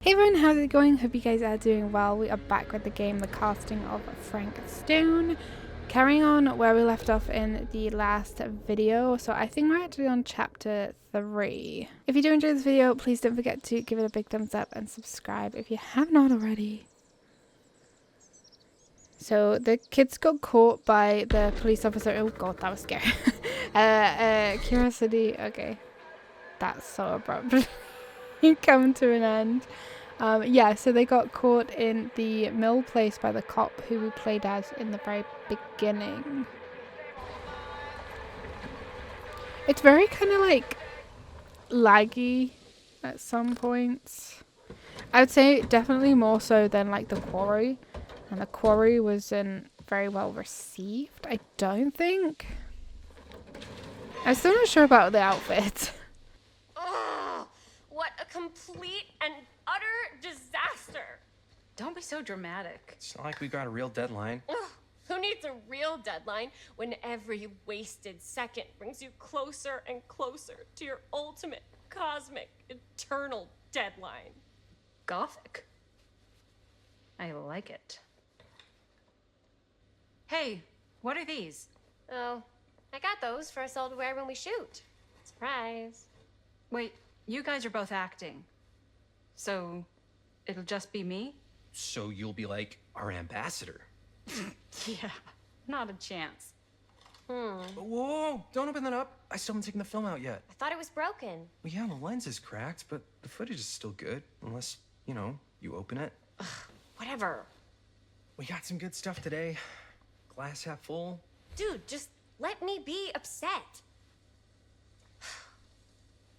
Hey everyone, how's it going? Hope you guys are doing well. We are back with the game, The Casting of Frank Stone. Carrying on where we left off in the last video. So I think we're actually on chapter 3. If you do enjoy this video, please don't forget to give it a big thumbs up and subscribe if you have not already. So the kids got caught by the police officer. Oh god, that was scary. Curiosity. Okay. That's so abrupt. You come to an end. Yeah, so they got caught in the mill place by the cop who we played as in the very beginning. It's very kind of like laggy at some points. I would say definitely more so than like the quarry. And the quarry wasn't very well received, I don't think. I'm still not sure about the outfit. Oh, what a complete and utter disaster. Don't be so dramatic. It's not like we got a real deadline. Ugh, who needs a real deadline when every wasted second brings you closer and closer to your ultimate, cosmic, eternal deadline? Gothic. I like it. Hey, what are these? Oh, I got those for us all to wear when we shoot. Surprise. Wait, you guys are both acting. So, it'll just be me? So you'll be like our ambassador. Yeah, not a chance. Whoa, don't open that up. I still haven't taken the film out yet. I thought it was broken. Well, yeah, the lens is cracked, but the footage is still good. Unless, you open it. Whatever. We got some good stuff today. Glass half full. Dude, just let me be upset.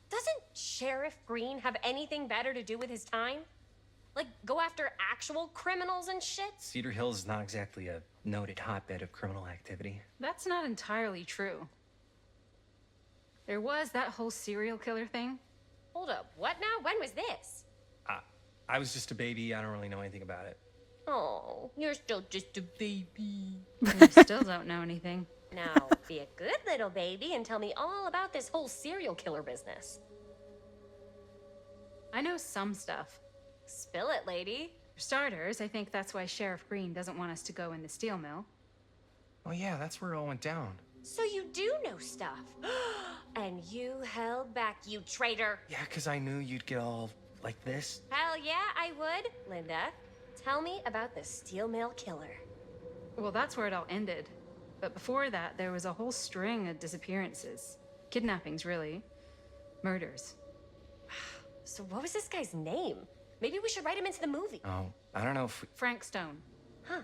Doesn't Sheriff Green have anything better to do with his time? Like, go after actual criminals and shit? Cedar Hills is not exactly a noted hotbed of criminal activity. That's not entirely true. There was that whole serial killer thing. Hold up, what now? When was this? I was just a baby. I don't really know anything about it. Oh, you're still just a baby. You still don't know anything. Now, be a good little baby and tell me all about this whole serial killer business. I know some stuff. Spill it, lady. For starters, I think that's why Sheriff Green doesn't want us to go in the steel mill. Oh yeah, that's where it all went down. So you do know stuff. And you held back, you traitor. Yeah, because I knew you'd get all like this. Hell yeah, I would. Linda, tell me about the steel mill killer. Well, that's where it all ended. But before that, there was a whole string of disappearances. Kidnappings, really. Murders. So what was this guy's name? Maybe we should write him into the movie. Oh, I don't know if we... Frank Stone. Huh.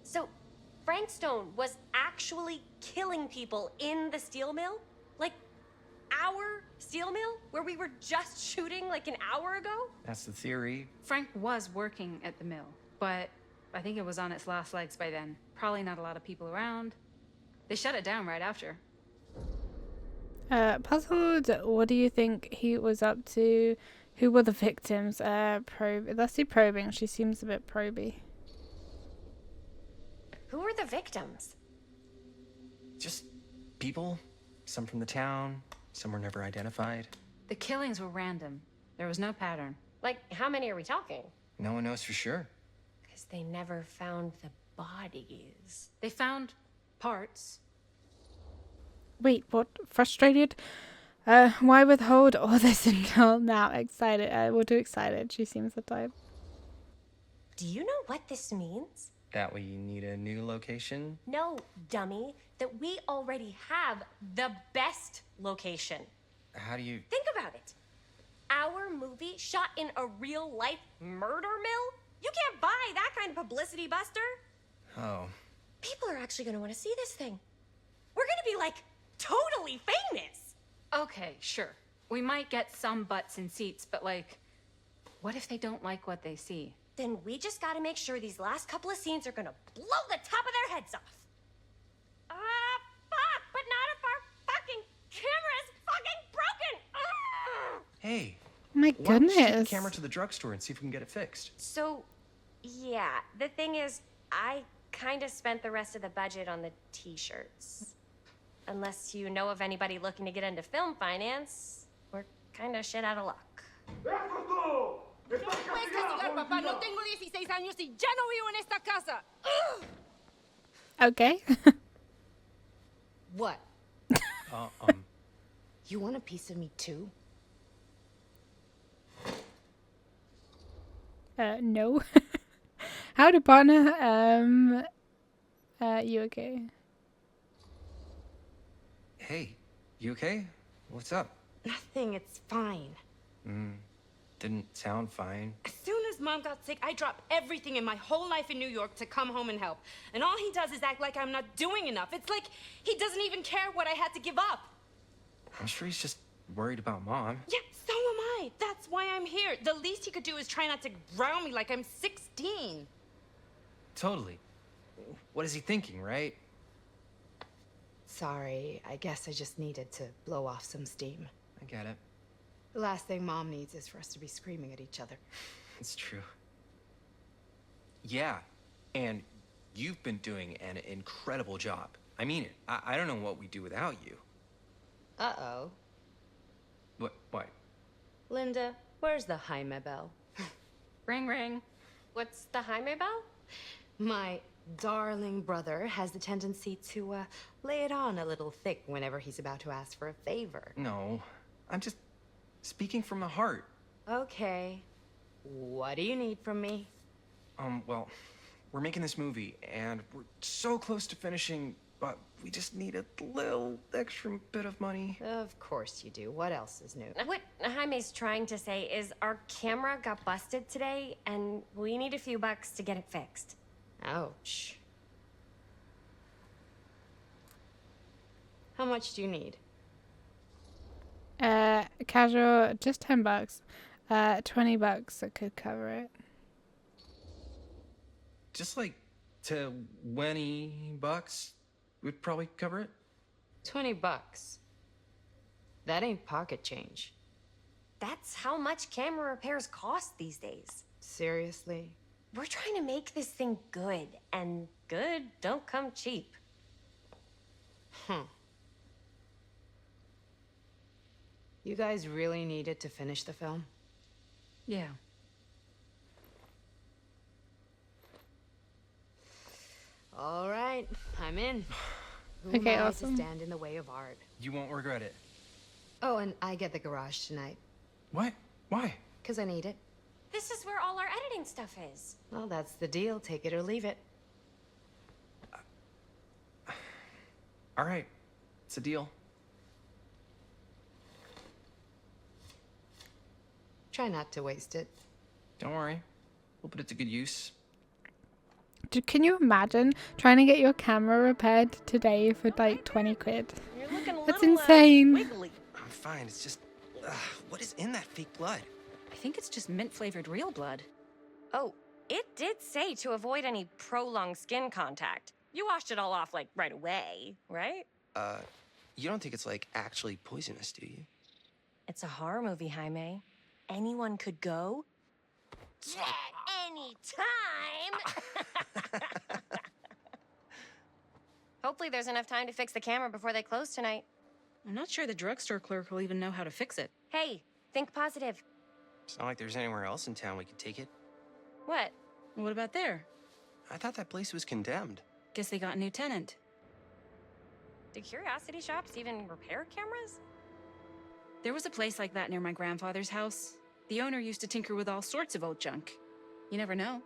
So Frank Stone was actually killing people in the steel mill? Like, our steel mill? Where we were just shooting like an hour ago? That's the theory. Frank was working at the mill, but I think it was on its last legs by then. Probably not a lot of people around. They shut it down right after. Puzzled, what do you think he was up to? Who were the victims? Let's do probing. She seems a bit proby. Who were the victims? Just people. Some from the town. Some were never identified. The killings were random. There was no pattern. Like, how many are we talking? No one knows for sure. Because they never found the bodies. They found parts. Wait, what? Frustrated? Why withhold all this until now? Excited. We're too excited. She seems the type. Do you know what this means? That we need a new location? No, dummy. That we already have the best location. How do you... Think about it. Our movie shot in a real-life murder mill? You can't buy that kind of publicity, Buster. Oh. People are actually going to want to see this thing. We're going to be, like, totally famous. Okay, sure. We might get some butts in seats, but like, what if they don't like what they see? Then we just got to make sure these last couple of scenes are going to blow the top of their heads off. Fuck, but not if our fucking camera's fucking broken. Ugh. Hey. My Why don't we take the goodness. camera to the drugstore and see if we can get it fixed? So, yeah, the thing is, I kind of spent the rest of the budget on the t-shirts. Unless you know of anybody looking to get into film finance, we're kind of shit out of luck. No me puedes castigar, papá. No tengo 16 años y ya no vivo en esta casa. Okay. What? Uh, um, You want a piece of me too? No. Howdy, partner. You okay? hey, you okay? What's up? Nothing. It's fine. Didn't sound fine. As soon as Mom got sick, I dropped everything in my whole life in New York to come home and help. And all he does is act like I'm not doing enough. It's like he doesn't even care what I had to give up. I'm sure he's just worried about Mom. Yeah, so am I. That's why I'm here. The least he could do is try not to ground me like I'm 16. Totally. What is he thinking, right? Sorry, I guess I just needed to blow off some steam. I get it. The last thing Mom needs is for us to be screaming at each other. It's true. Yeah, and you've been doing an incredible job. I mean it. I don't know what we'd do without you. Uh-oh. What? Linda, where's the Jaime bell? Ring, ring. What's the Jaime bell? My darling brother has the tendency to, lay it on a little thick whenever he's about to ask for a favor. No, I'm just speaking from the heart. Okay. What do you need from me? Well, we're making this movie, and we're so close to finishing, but we just need a little extra bit of money. Of course you do. What else is new? What Jaime's trying to say is our camera got busted today, and we need a few bucks to get it fixed. Ouch. How much do you need? Casual, just $10. $20 that could cover it. Just like $20 would probably cover it. $20. That ain't pocket change. That's how much camera repairs cost these days. Seriously? We're trying to make this thing good, and good don't come cheap. You guys really needed to finish the film? Yeah. All right, I'm in. Who Okay, am I awesome. to stand in the way of art? You won't regret it. Oh, and I get the garage tonight, What? Why? 'cause I need it. This is where all our editing stuff is. Well, that's the deal. Take it or leave it. All right, it's a deal. Try not to waste it. Don't worry. We'll put it to good use. Can you imagine trying to get your camera repaired today for like 20 quid? You're looking a That's little, insane. wiggly. I'm fine. It's just, what is in that fake blood? I think it's just mint-flavored real blood. Oh, it did say to avoid any prolonged skin contact. You washed it all off, like, right away, right? You don't think it's like actually poisonous, do you? It's a horror movie, Jaime. Anyone could go. Yeah, anytime! Hopefully there's enough time to fix the camera before they close tonight. I'm not sure the drugstore clerk will even know how to fix it. Hey, think positive. It's not like there's anywhere else in town we could take it. What? What about there? I thought that place was condemned. Guess they got a new tenant. Do curiosity shops even repair cameras? There was a place like that near my grandfather's house. The owner used to tinker with all sorts of old junk. You never know.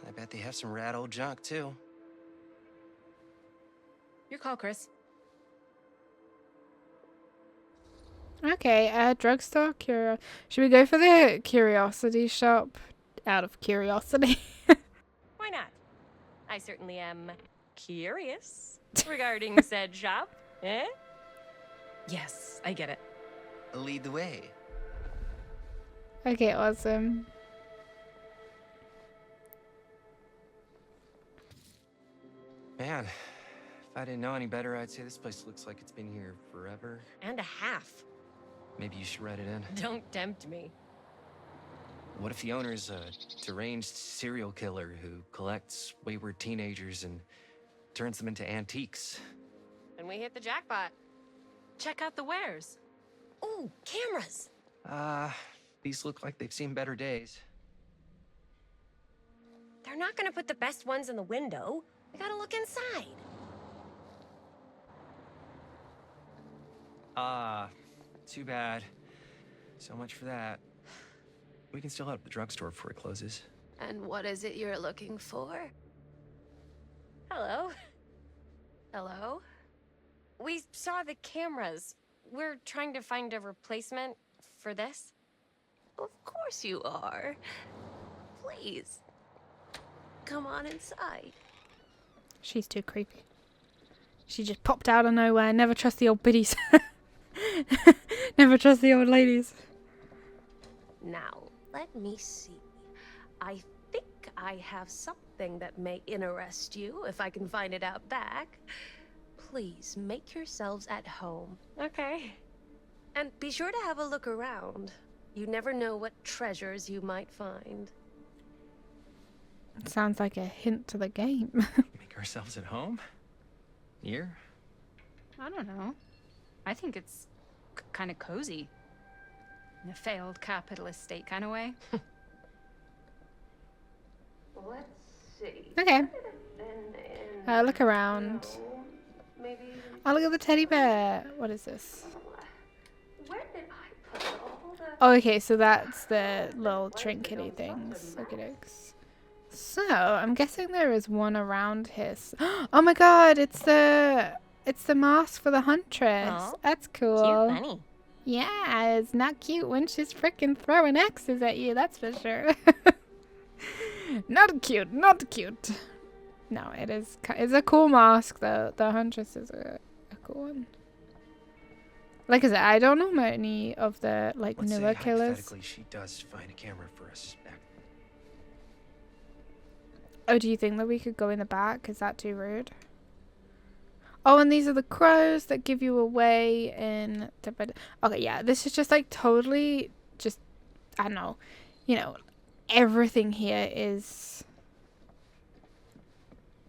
I bet they have some rad old junk, too. Your call, Chris. Okay, drugstore should we go for the curiosity shop out of curiosity? Why not? I certainly am curious regarding said shop. Eh? Yes, I get it. Lead the way. Okay, awesome. Man, if I didn't know any better, I'd say this place looks like it's been here forever. And a half. Maybe you should write it in. Don't tempt me. What if the owner's a deranged serial killer who collects wayward teenagers and turns them into antiques? Then we hit the jackpot. Check out the wares. Ooh, cameras. The These look like they've seen better days. They're not gonna put the best ones in the window. We gotta look inside. Ah, too bad. So much for that. We can still head up the drugstore before it closes. And what is it you're looking for? Hello? Hello? We saw the cameras. We're trying to find a replacement for this. Of course you are. Please, come on inside. She's too creepy. She just popped out of nowhere. Never trust the old biddies. Never trust the old ladies. Now, let me see. I think I have something that may interest you, if I can find it out back. Please make yourselves at home. Okay. And be sure to have a look around. You never know what treasures you might find. It sounds like a hint to the game. Make ourselves at home? Here? I don't know. I think it's kind of cozy. In a failed capitalist state kind of way. Let's see. Okay. And Look around. maybe. Oh, look at the teddy bear. What is this? Where did I put all the? Oh, okay, so that's the little trinkety things. Look at it. So, I'm guessing there is one around here. Oh my god, it's the mask for the huntress. Aw, That's cool. Cute bunny. Yeah, it's not cute when she's freaking throwing axes at you, that's for sure. Not cute, not cute. No, it is. It's a cool mask, though. The huntress is a cool one. Like I said, I don't know many of the like Let's newer say killers. hypothetically she does find a camera for us back. Oh, do you think that we could go in the back? Is that too rude? Oh, and these are the crows that give you away in... Okay, yeah, this is just like totally just... I don't know. You know, everything here is...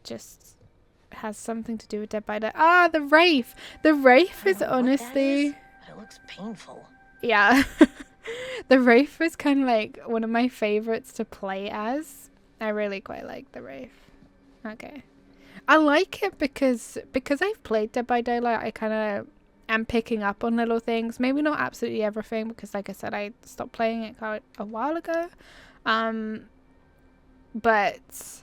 just... has something to do with Dead by Daylight. Ah, the Wraith! The Wraith is honestly... But it looks painful. Yeah. The Wraith was kind of like one of my favorites to play as. I really quite like the Wraith. Okay. I like it because I've played Dead by Daylight, I kind of am picking up on little things. Maybe not absolutely everything because, like I said, I stopped playing it quite a while ago. But,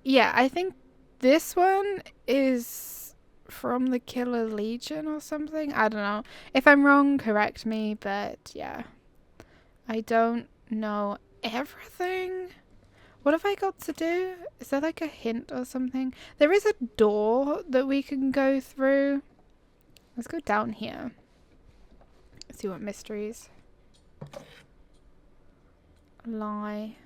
yeah, I think this one is from the Killer Legion or something. I don't know. If I'm wrong, correct me, but yeah. I don't know everything. What have I got to do? Is there like a hint or something? There is a door that we can go through. Let's go down here. Let's see what mysteries. Lie.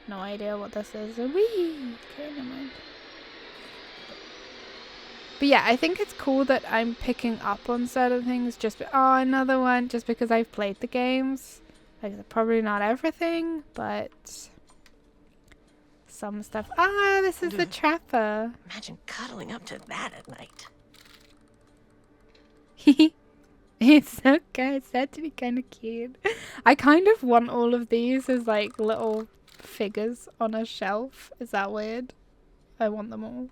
No idea what this is. Whee! Okay, never mind. But yeah, I think it's cool that I'm picking up on certain things oh, another one, just because I've played the games. Like, probably not everything, but some stuff. Ah, this is the trapper. Imagine cuddling up to that at night. It's so good. It's actually kind of cute. I kind of want all of these as like little figures on a shelf. Is that weird? I want them all.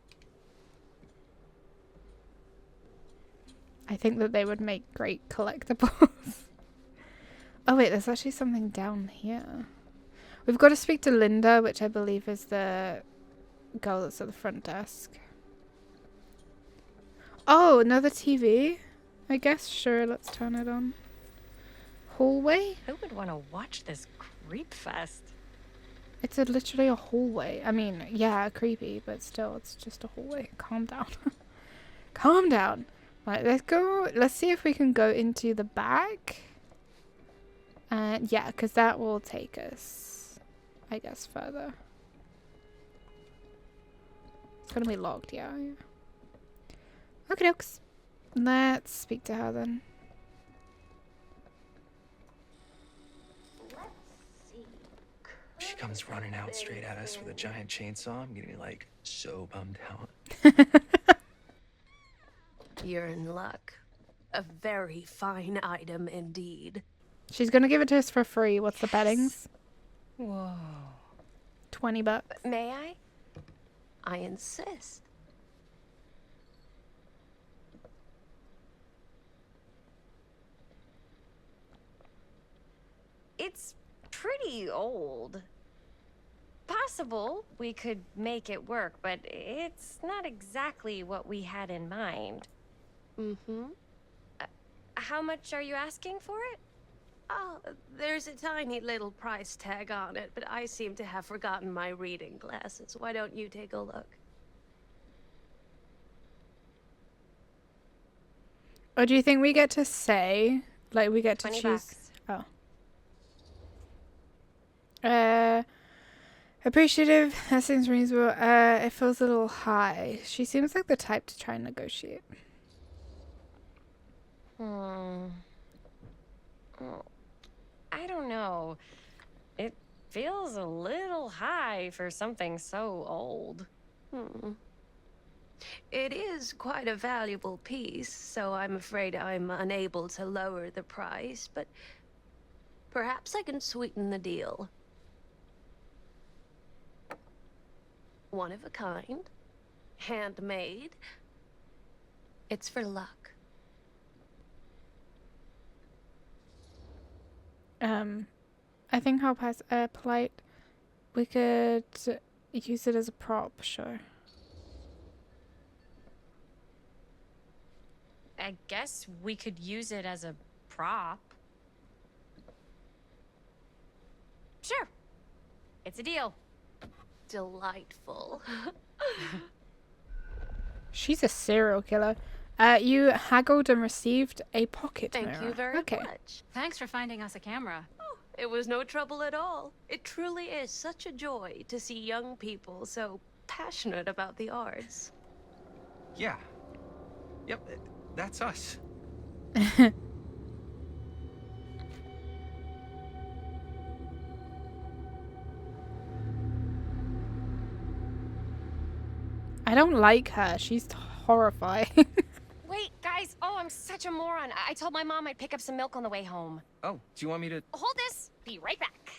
I think that they would make great collectibles. Oh wait, there's actually something down here. We've got to speak to Linda, which I believe is the girl that's at the front desk. Oh, another TV? I guess, sure, let's turn it on. Hallway? Who would want to watch this creep fest? It's literally a hallway. I mean, yeah, creepy, but still, it's just a hallway. Calm down. Calm down. Right, let's go. Let's see if we can go into the back. And yeah, because that will take us, I guess, further. It's going to be locked, yeah. Okay, dokes. Let's speak to her then. If she comes running out straight at us with a giant chainsaw, I'm gonna be like so bummed out. You're in luck. A very fine item indeed. She's gonna give it to us for free. What's the bettings? Whoa. $20. May I? I insist. It's pretty old. Possible we could make it work, but it's not exactly what we had in mind. Mm-hmm. How much are you asking for it? Oh, there's a tiny little price tag on it, but I seem to have forgotten my reading glasses. Why don't you take a look? Or do you think we get to say, like, we get to 20 choose? bucks. Oh. Appreciative. That seems reasonable. It feels a little high. She seems like the type to try and negotiate. Oh, I don't know. It feels a little high for something so old. It is quite a valuable piece, so I'm afraid I'm unable to lower the price, but perhaps I can sweeten the deal. One of a kind, handmade. It's for luck. I think how polite. We could use it as a prop, sure. I guess we could use it as a prop. Sure. It's a deal. Delightful. She's a serial killer. You haggled and received a pocket Thank mirror. you very Okay. much. Thanks for finding us a camera. Oh, it was no trouble at all. It truly is such a joy to see young people so passionate about the arts. Yeah. Yep, that's us. I don't like her. She's horrifying. Wait, guys. Oh, I'm such a moron. I told my mom I'd pick up some milk on the way home. Oh, do you want me to... Hold this. Be right back.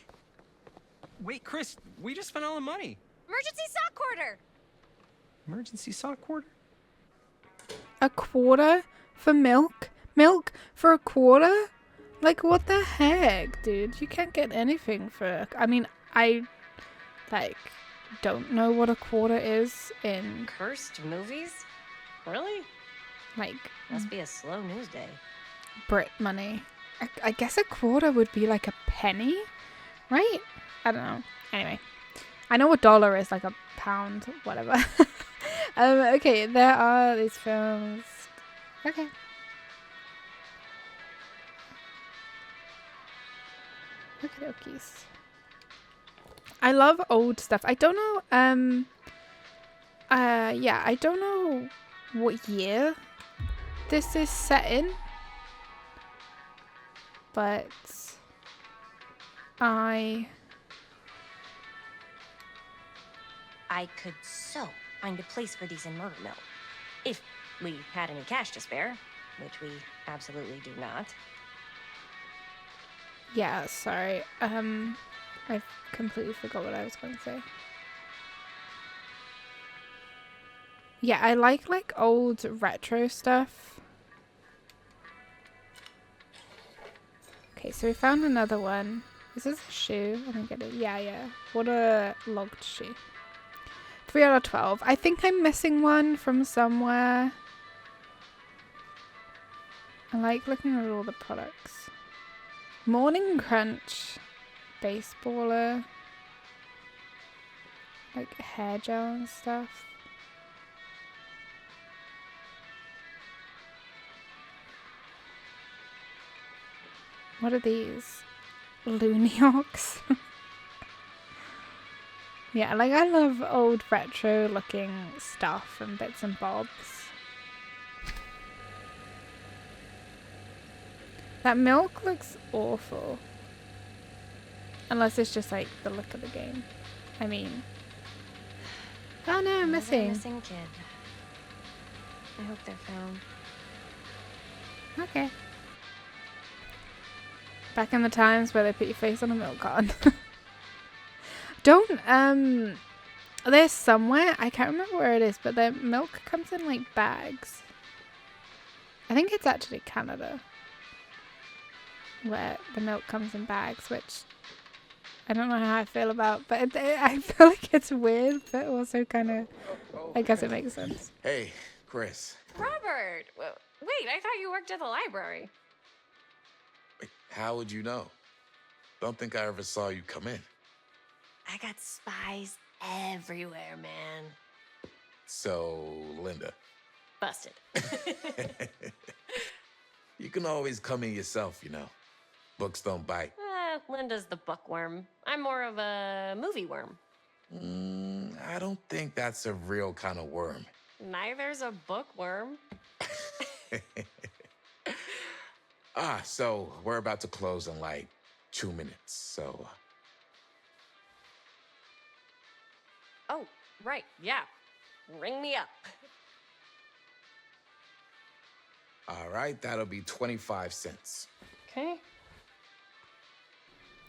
Wait, Chris, we just spent all the money. Emergency sock order. Emergency sock quarter? A quarter for milk? Milk for a quarter? Like, what the heck, dude? You can't get anything for... I mean, I, like, don't know what a quarter is in, Cursed movies? Really? like, Must be a slow news day. Brit money. I guess a quarter would be like a penny, right? I don't know. Anyway, I know a dollar is like a pound, whatever. Okay, there are these films. Okay. Okay, okies. I love old stuff. I don't know. Yeah, I don't know what year this is set in, but I could so find a place for these in Murder Mill. If we had any cash to spare, which we absolutely do not. yeah, sorry. I completely forgot what I was going to say. Yeah, I like old retro stuff. Okay, so we found another one. Is this a shoe? I think it is. Yeah. What a logged shoe. 3 out of 12. I think I'm missing one from somewhere. I like looking at all the products. Morning Crunch. Baseballer. Like hair gel and stuff. What are these? Looney Hawks? Yeah, like I love old retro looking stuff and bits and bobs. That milk looks awful. Unless it's just like the look of the game. I mean... Oh no, I'm missing. Missing kid. I hope they're found. Okay. Back in the times where they put your face on a milk carton. Don't, there's somewhere, I can't remember where it is, but the milk comes in like bags. I think it's actually Canada, where the milk comes in bags, which I don't know how I feel about, but I feel like it's weird, but also kind of, I guess it makes sense. Hey, Chris. Robert! Wait, I thought you worked at the library. Wait, how would you know? Don't think I ever saw you come in. I got spies everywhere, man. So, Linda. Busted. You can always come in yourself, you know. Books don't bite. Linda's the bookworm. I'm more of a movie worm. I don't think that's a real kind of worm. Neither's a bookworm. So we're about to close in like 2 minutes, so... Oh, right, yeah. Ring me up. All right, that'll be 25 cents. Okay.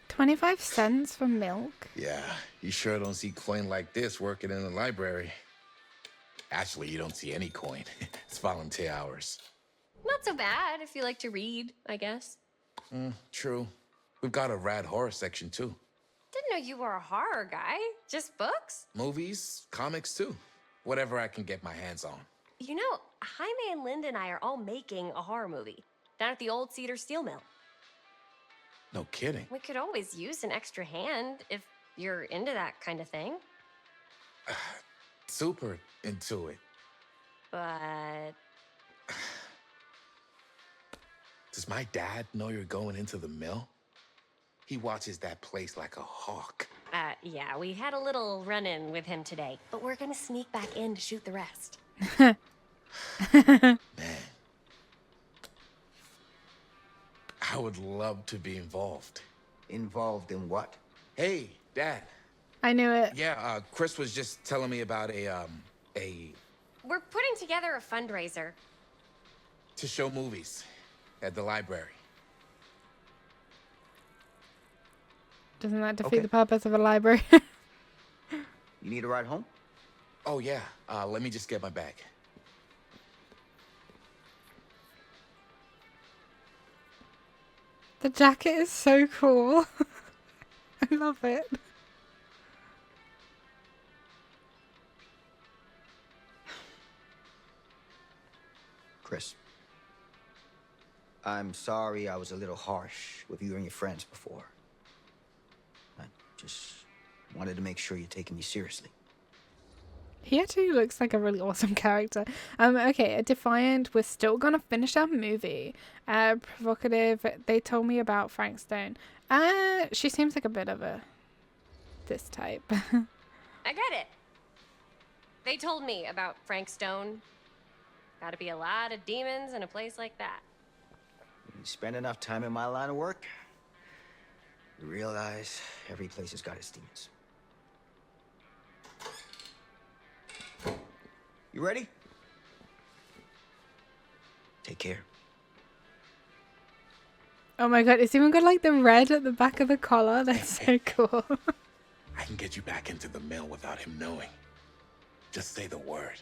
25 cents for milk? Yeah, you sure don't see coin like this working in the library. Actually, you don't see any coin. It's volunteer hours. Not so bad if you like to read, I guess. True. We've got a rad horror section, too. Didn't know you were a horror guy. Just books? Movies, comics, too. Whatever I can get my hands on. You know, Jaime and Linda and I are all making a horror movie down at the old Cedar Steel Mill. No kidding. We could always use an extra hand if you're into that kind of thing. Super into it. But Does my dad know you're going into the mill? He watches that place like a hawk. Yeah, we had a little run-in with him today, but we're gonna sneak back in to shoot the rest. Man. I would love to be involved. Involved in what? Hey, Dad. I knew it. Yeah, Chris was just telling me about a... We're putting together a fundraiser. to show movies at the library. Doesn't that defeat Okay. the purpose of a library? You need a ride home? Oh, yeah. Let me just get my bag. The jacket is so cool. I love it. Chris. I'm sorry I was a little harsh with you and your friends before. I just wanted to make sure you're taking me seriously. He actually looks like a really awesome character. Okay, a Defiant, we're still gonna finish our movie. Provocative, they told me about Frank Stone. She seems like a bit of a... this type. I get it. They told me about Frank Stone. Gotta be a lot of demons in a place like that. You spend enough time in my line of work, you realize every place has got its demons. You ready? Take care. Oh my god, it's even got like the red at the back of the collar. That's so cool. I can get you back into the mill without him knowing. Just say the word.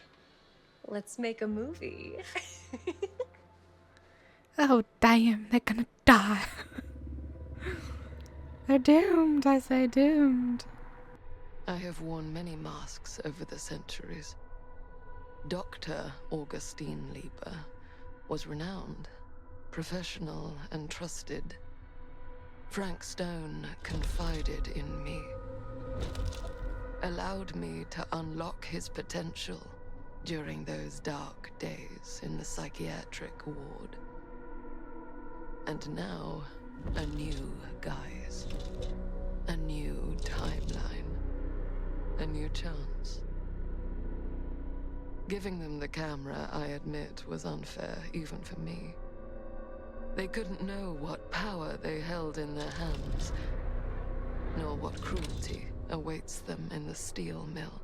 Let's make a movie. Oh damn, they're gonna die. They're doomed, I say doomed. I have worn many masks over the centuries. Dr. Augustine Lieber was renowned, professional, and trusted. Frank Stone confided in me, allowed me to unlock his potential during those dark days in the psychiatric ward. And now, a new guise, a new timeline, a new chance. Giving them the camera, I admit, was unfair, even for me. They couldn't know what power they held in their hands, nor what cruelty awaits them in the steel mill.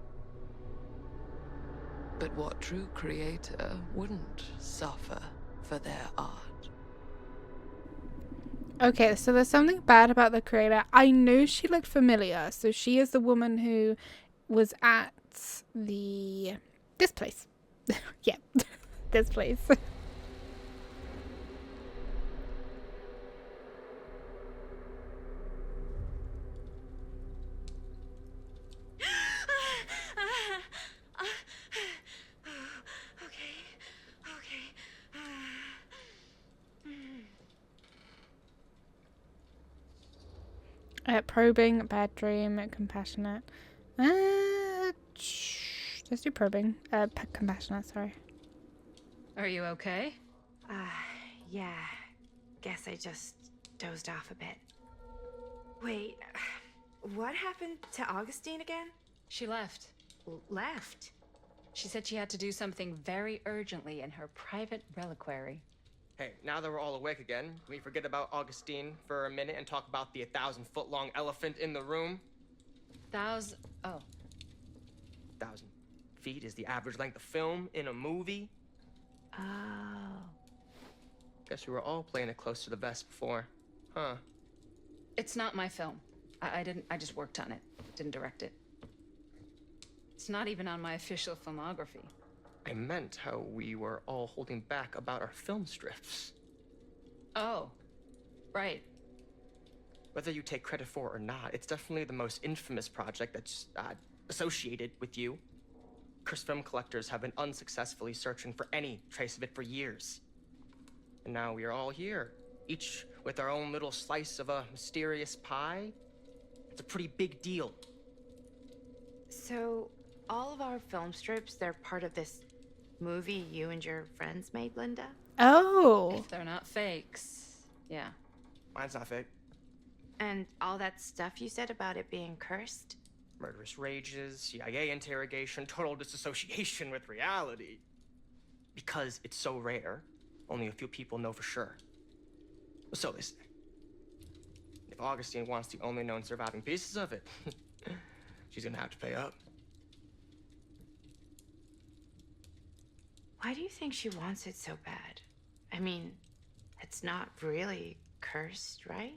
But what true creator wouldn't suffer for their art? Okay, so there's something bad about the creator. I knew she looked familiar. So she is the woman who was at this place. Yeah, this place. Probing, bad dream, compassionate. Let's do probing. Compassionate, sorry. Are you okay? Yeah. Guess I just dozed off a bit. Wait, what happened to Augustine again? She left. Left? She said she had to do something very urgently in her private reliquary. Hey, now that we're all awake again, can we forget about Augustine for a minute and talk about the 1,000-foot-long elephant in the room? Oh. 1,000 feet is the average length of film in a movie. Oh. Guess we were all playing it close to the vest before, huh? It's not my film. I just worked on it. Didn't direct it. It's not even on my official filmography. I meant how we were all holding back about our film strips. Oh, right. Whether you take credit for it or not, it's definitely the most infamous project that's associated with you. Cursed film collectors have been unsuccessfully searching for any trace of it for years. And now we are all here, each with our own little slice of a mysterious pie. It's a pretty big deal. So, all of our film strips, they're part of this movie you and your friends made, Linda? Oh. If they're not fakes, yeah. Mine's not fake. And all that stuff you said about it being cursed? Murderous rages, CIA interrogation, total disassociation with reality. Because it's so rare, only a few people know for sure. So they say. If Augustine wants the only known surviving pieces of it, she's gonna have to pay up. Why do you think she wants it so bad? I mean, it's not really cursed, right?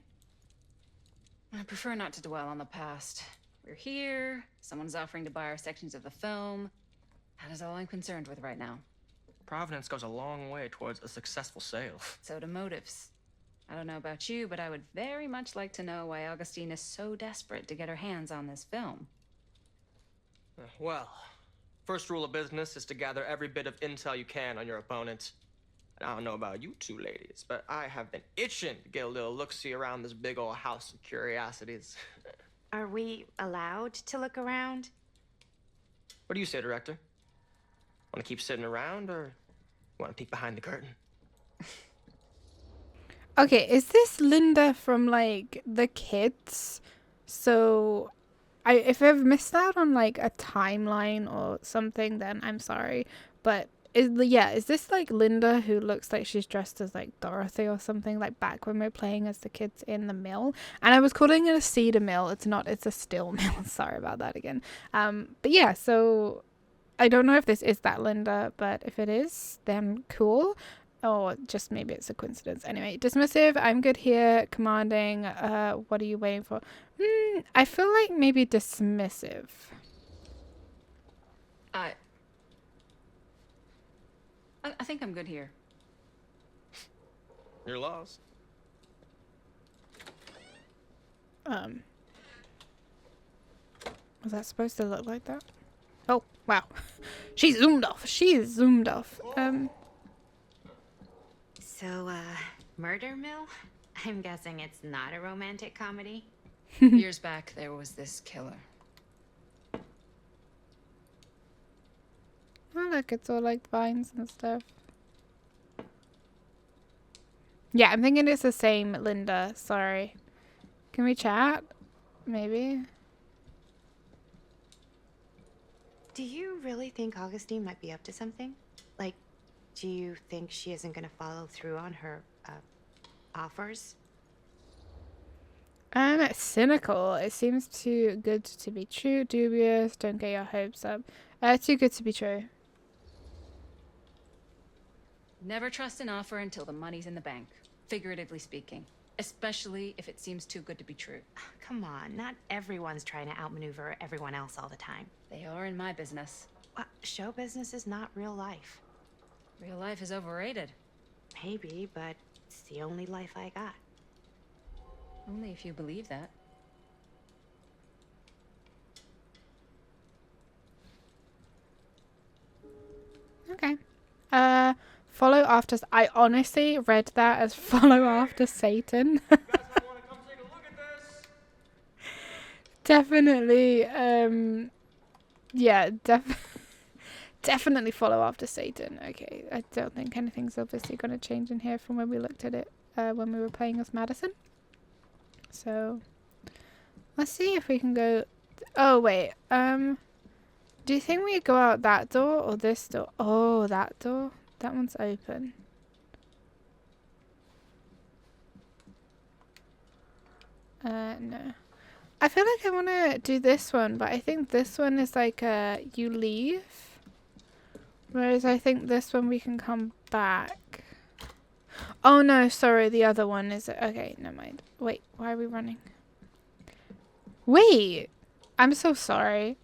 I prefer not to dwell on the past. We're here, someone's offering to buy our sections of the film. That is all I'm concerned with right now. Providence goes a long way towards a successful sale. So do motives. I don't know about you, but I would very much like to know why Augustine is so desperate to get her hands on this film. Well, first rule of business is to gather every bit of intel you can on your opponent. And I don't know about you two ladies, but I have been itching to get a little look-see around this big old house of curiosities. Are we allowed to look around? What do you say, director? Want to keep sitting around, or want to peek behind the curtain? Okay, is this Linda from, like, The Kids? So, if I've missed out on, like, a timeline or something, then I'm sorry. But, is this, like, Linda who looks like she's dressed as, like, Dorothy or something, like, back when we were playing as the kids in the mill? And I was calling it a cedar mill. It's not, it's a steel mill. Sorry about that again. But yeah, so I don't know if this is that Linda, but if it is, then cool. Or just maybe it's a coincidence. Anyway, dismissive, I'm good here. Commanding, what are you waiting for? I feel like maybe dismissive. I think I'm good here. You're lost. Was that supposed to look like that? Oh, wow. She zoomed off. She is zoomed off. So, Murder Mill? I'm guessing it's not a romantic comedy? Years back, there was this killer. Oh, look, it's all like vines and stuff. Yeah, I'm thinking it's the same Linda. Sorry. Can we chat? Maybe. Do you really think Augustine might be up to something? Like, do you think she isn't gonna follow through on her, offers? Cynical. It seems too good to be true. Dubious. Don't get your hopes up. Too good to be true. Never trust an offer until the money's in the bank, figuratively speaking. Especially if it seems too good to be true. Come on, not everyone's trying to outmaneuver everyone else all the time. They are in my business. Show business is not real life. Real life is overrated. Maybe, but it's the only life I got. Only if you believe that. Okay. Follow after. I honestly read that as follow after Satan. Definitely. Yeah. Definitely follow after Satan. Okay. I don't think anything's obviously going to change in here from when we looked at it when we were playing as Madison. So let's see if we can go. Oh wait. Do you think we go out that door or this door? Oh, that door. That one's open. No. I feel like I want to do this one, but I think this one is like you leave. Whereas I think this one we can come back. Oh no, sorry, the other one is... Okay, never mind. Wait, why are we running? Wait! I'm so sorry.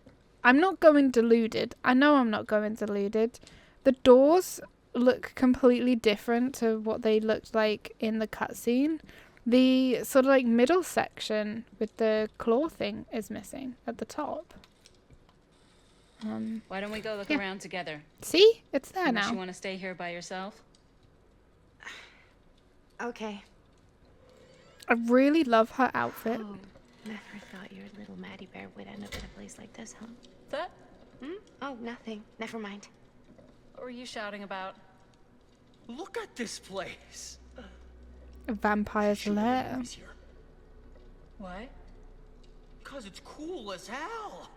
I'm not going deluded. I know I'm not going deluded. The doors look completely different to what they looked like in the cutscene. The sort of like middle section with the claw thing is missing at the top. Why don't we go look around together? See? It's there Unless now. you want to stay here by yourself? Okay. I really love her outfit. Oh, never thought your little Maddie Bear would end up in a place like this, huh? That? Oh, nothing. Never mind. What were you shouting about? Look at this place. A vampire's lair. Why? Because it's cool as hell.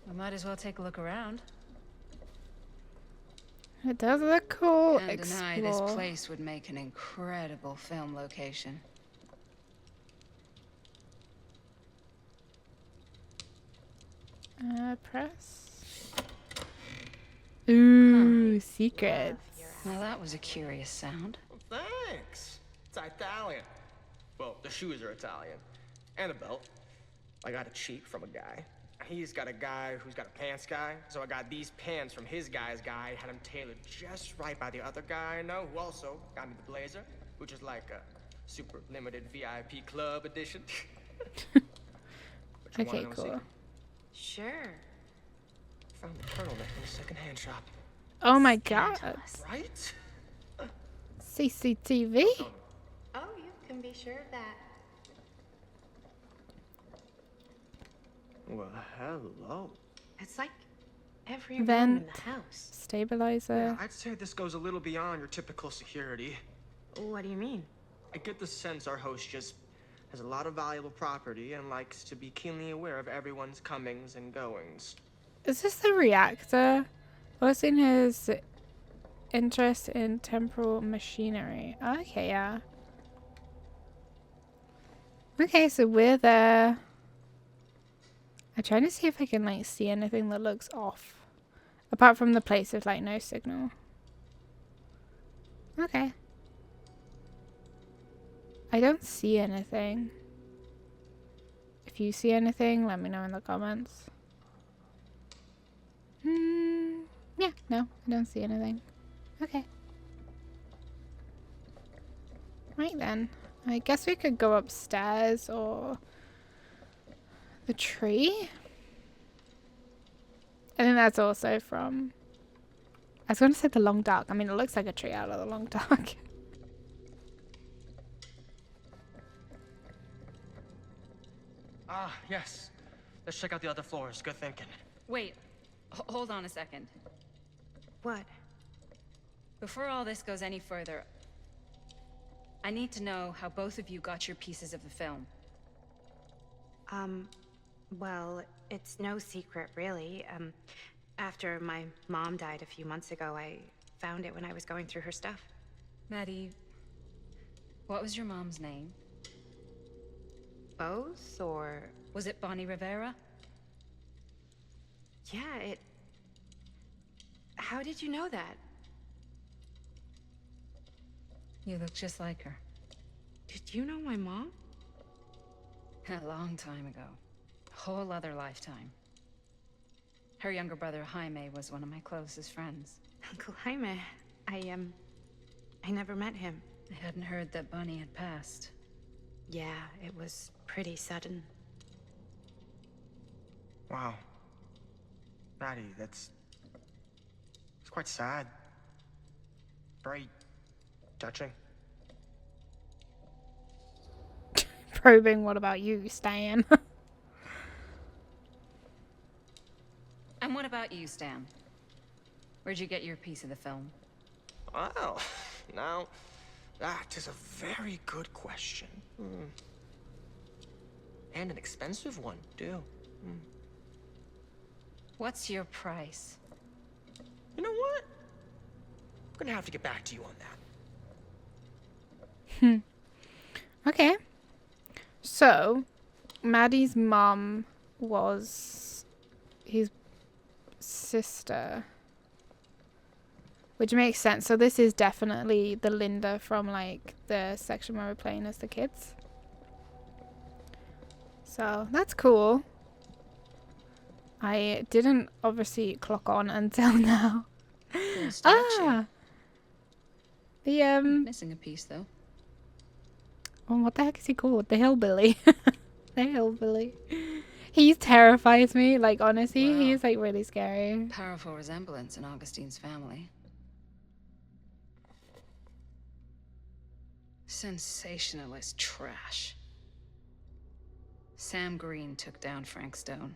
We might as well take a look around. It does look cool. Can't deny this Explore. place would make an incredible film location. Press. Ooh, secrets. Now that was a curious sound. Well, thanks. It's Italian. Well, the shoes are Italian. And a belt. I got it cheap from a guy. He's got a guy who's got a pants guy. So I got these pants from his guy's guy, had them tailored just right by the other guy I know, who also got me the blazer, which is like a super limited VIP club edition. Okay, cool. Sure. Found the turtleneck in a secondhand shop. Oh my god. Right? CCTV? Oh, you can be sure of that. Well, hello. It's like every room Vent. in the house. Stabilizer. Yeah, I'd say this goes a little beyond your typical security. What do you mean? I get the sense our host just has a lot of valuable property and likes to be keenly aware of everyone's comings and goings. Is this the reactor? What's in his interest in temporal machinery? Okay, yeah. Okay, so we're there. I'm trying to see if I can like see anything that looks off. Apart from the place with like no signal. Okay. I don't see anything. If you see anything, let me know in the comments. Yeah, no, I don't see anything. Okay. Right then. I guess we could go upstairs or the tree. I think that's also from... I was going to say the Long Dark. I mean, it looks like a tree out of the Long Dark. Ah, yes. Let's check out the other floors. Good thinking. Wait, hold on a second. What? Before all this goes any further, I need to know how both of you got your pieces of the film. Well, it's no secret, really. After my mom died a few months ago, I found it when I was going through her stuff. Maddie, what was your mom's name? Both, or... Was it Bonnie Rivera? Yeah, it... How did you know that? You look just like her. Did you know my mom? A long time ago. A whole other lifetime. Her younger brother, Jaime, was one of my closest friends. Uncle Jaime. I never met him. I hadn't heard that Bunny had passed. Yeah, it was pretty sudden. Wow. Maddie, it's quite sad. Very touching. Probing, what about you, Stan? And what about you, Stan? Where'd you get your piece of the film? Well, now, that is a very good question. And an expensive one, too. What's your price? You know what? I'm gonna have to get back to you on that. Okay. So, Maddie's mum was his sister. Which makes sense. So this is definitely the Linda from, like, the section where we're playing as the kids. So, that's cool. I didn't obviously clock on until now. Cool statue. Ah! The, Missing a piece, though. oh, what the heck is he called? The hillbilly. The hillbilly. He terrifies me. Like, honestly, Wow. he's, like, really scary. Powerful resemblance in Augustine's family. Sensationalist trash. Sam Green took down Frank Stone.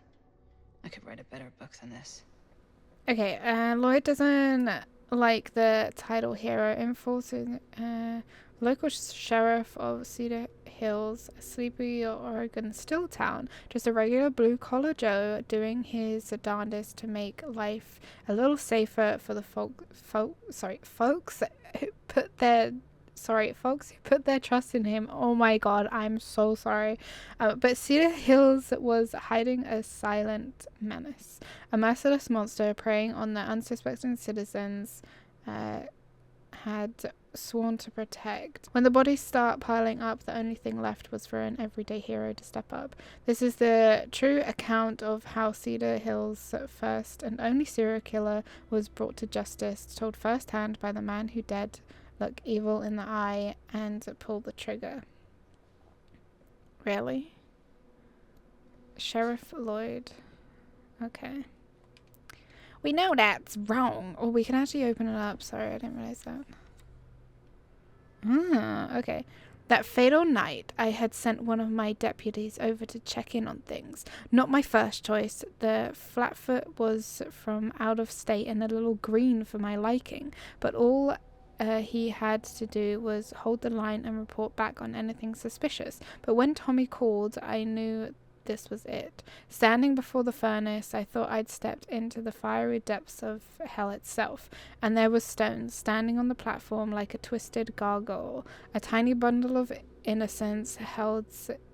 I could write a better book than this. Okay, Lloyd doesn't like the title hero enforcing local sheriff of Cedar Hills, a sleepy Oregon still town, just a regular blue-collar Joe doing his darndest to make life a little safer for the folks who put their trust in him. Oh my god, I'm so sorry. But Cedar Hills was hiding a silent menace, a merciless monster preying on the unsuspecting citizens had sworn to protect. When the bodies start piling up, the only thing left was for an everyday hero to step up. This is the true account of how Cedar Hills' first and only serial killer was brought to justice, told firsthand by the man who dared look evil in the eye and pull the trigger. Really? Sheriff Lloyd. Okay. We know that's wrong. Or we can actually open it up. Sorry, I didn't realize that. Okay. That fatal night, I had sent one of my deputies over to check in on things. Not my first choice. The Flatfoot was from out of state and a little green for my liking, but all he had to do was hold the line and report back on anything suspicious. But when Tommy called, I knew this was it. Standing before the furnace, I thought I'd stepped into the fiery depths of hell itself. And there was Stone, standing on the platform like a twisted gargoyle, a tiny bundle of innocence held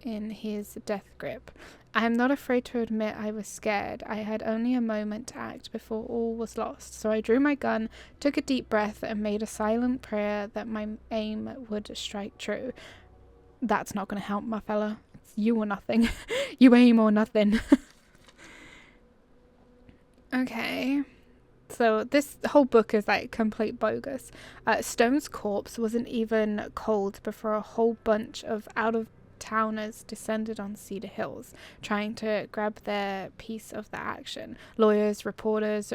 in his death grip. I am not afraid to admit I was scared. I had only a moment to act before all was lost. So I drew my gun, took a deep breath, and made a silent prayer that my aim would strike true. That's not going to help, my fella. It's you or nothing. You aim or nothing. Okay. So this whole book is like complete bogus. Stone's corpse wasn't even cold before a whole bunch of out-of-towners descended on Cedar Hills, trying to grab their piece of the action. Lawyers, reporters,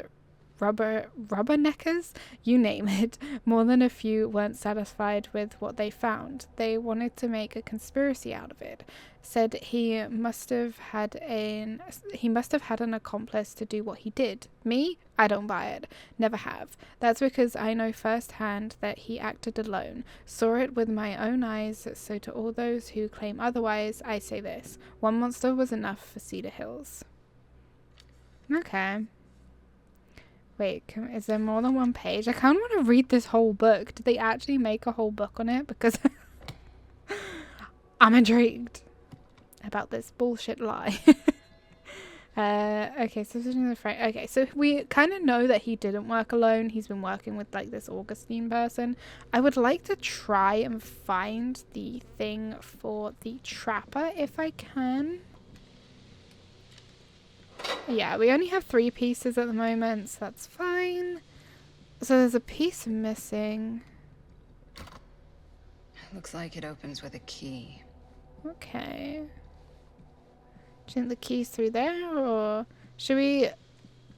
rubberneckers, you name it. More than a few weren't satisfied with what they found. They wanted to make a conspiracy out of it. Said he must have had an accomplice to do what he did. Me? I don't buy it. Never have. That's because I know firsthand that he acted alone. Saw it with my own eyes, so to all those who claim otherwise, I say this. One monster was enough for Cedar Hills. Okay. Wait, is there more than one page? I kind of want to read this whole book. Did they actually make a whole book on it? Because I'm intrigued about this bullshit lie. Okay, so okay, so we kind of know that he didn't work alone. He's been working with like this Augustine person. I would like to try and find the thing for the trapper if I can. Yeah, we only have 3 pieces at the moment, so that's fine. So there's a piece missing. Looks like it opens with a key. Okay. Do you think the key's through there, or should we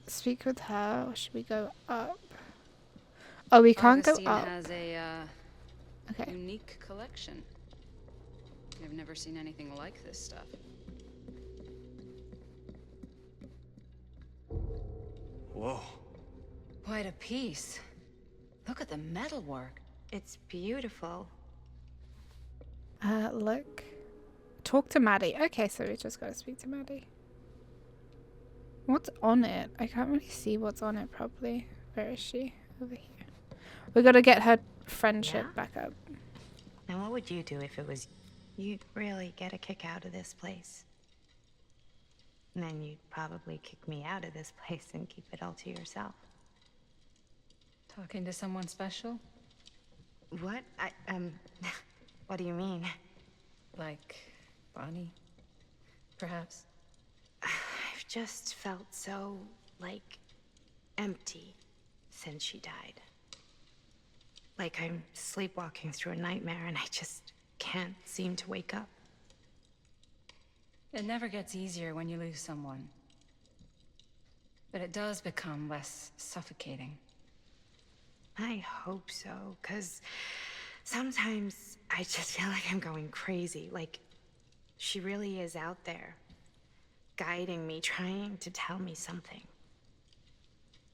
speak with her, or should we go up? Oh, we can't Augustine go up. has a Okay. unique collection. I've never seen anything like this stuff. Whoa. Quite a piece. Look at the metalwork. It's beautiful. Look. Talk to Maddie. Okay, so we just gotta speak to Maddie. What's on it? I can't really see what's on it properly. Where is she? Over here. We gotta get her friendship back up. Now, what would you do if it was... You'd really get a kick out of this place. And then you'd probably kick me out of this place and keep it all to yourself. Talking to someone special? What? What do you mean? Like Bonnie, perhaps? I've just felt so, like, empty since she died. Like I'm sleepwalking through a nightmare and I just can't seem to wake up. It never gets easier when you lose someone. But it does become less suffocating. I hope so, 'cause sometimes I just feel like I'm going crazy. Like, she really is out there, guiding me, trying to tell me something.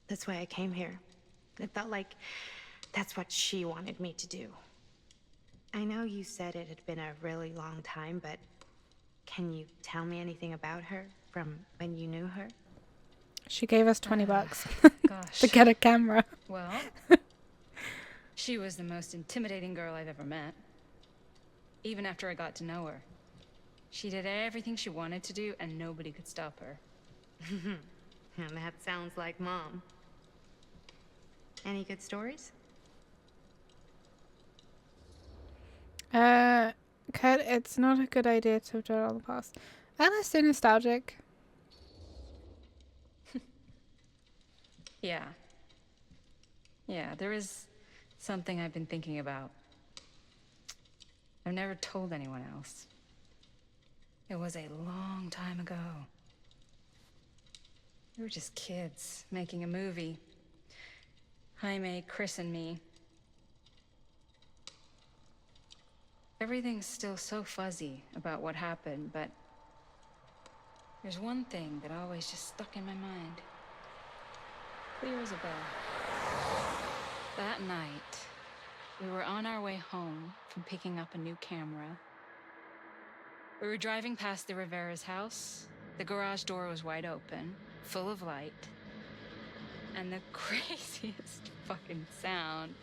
That's why I came here. It felt like that's what she wanted me to do. I know you said it had been a really long time, but can you tell me anything about her from when you knew her? She gave us $20 Gosh. to get a camera. Well, she was the most intimidating girl I've ever met. Even after I got to know her. She did everything she wanted to do, and nobody could stop her. And that sounds like Mom. Any good stories? Kurt, it's not a good idea to dwell on the past. And it's so nostalgic. Yeah. Yeah, there is something I've been thinking about. I've never told anyone else. It was a long time ago. We were just kids making a movie. Jaime, Chris, and me. Everything's still so fuzzy about what happened, but there's one thing that always just stuck in my mind. Clear as a bell. That night, we were on our way home from picking up a new camera. We were driving past the Rivera's house. The garage door was wide open, full of light. And the craziest fucking sound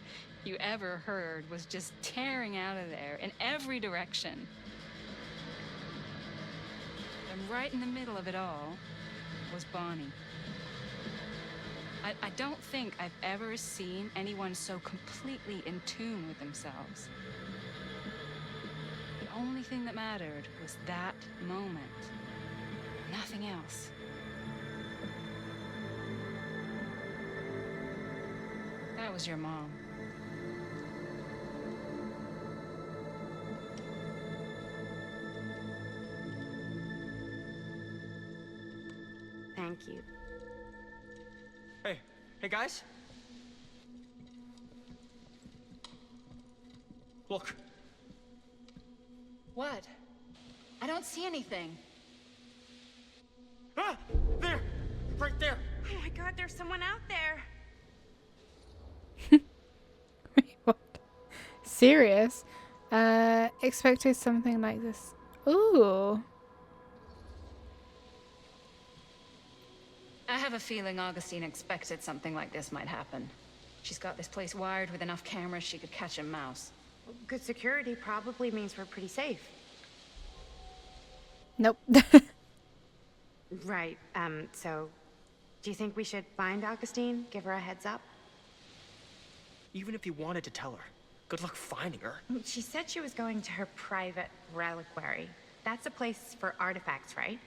you ever heard was just tearing out of there in every direction. And right in the middle of it all was Bonnie. I don't think I've ever seen anyone so completely in tune with themselves. The only thing that mattered was that moment. Nothing else. That was your mom. Thank you. Hey guys. Look. What? I don't see anything. Ah! There! Right there! Oh my god, there's someone out there. Wait, what? Serious? Expected something like this. Ooh. I have a feeling Augustine expected something like this might happen. She's got this place wired with enough cameras she could catch a mouse. Good security probably means we're pretty safe. Nope. Right, so do you think we should find Augustine? Give her a heads up? Even if you wanted to tell her, good luck finding her. She said she was going to her private reliquary. That's a place for artifacts, right?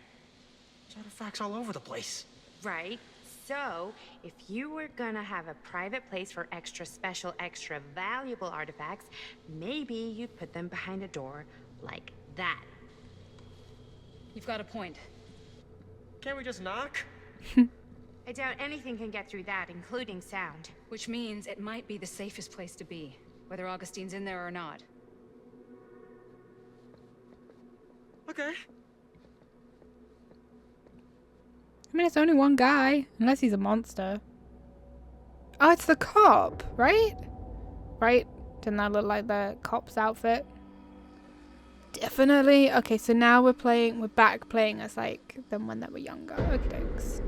There's artifacts all over the place. Right. So, if you were gonna have a private place for extra special, extra valuable artifacts, maybe you'd put them behind a door like that. You've got a point. Can't we just knock? I doubt anything can get through that, including sound. Which means it might be the safest place to be, whether Augustine's in there or not. Okay. I mean, it's only one guy, unless he's a monster. Oh, it's the cop, right? Right? Didn't that look like the cop's outfit? Definitely. Okay, so now we're back playing as like them when they were younger. Okay, thanks.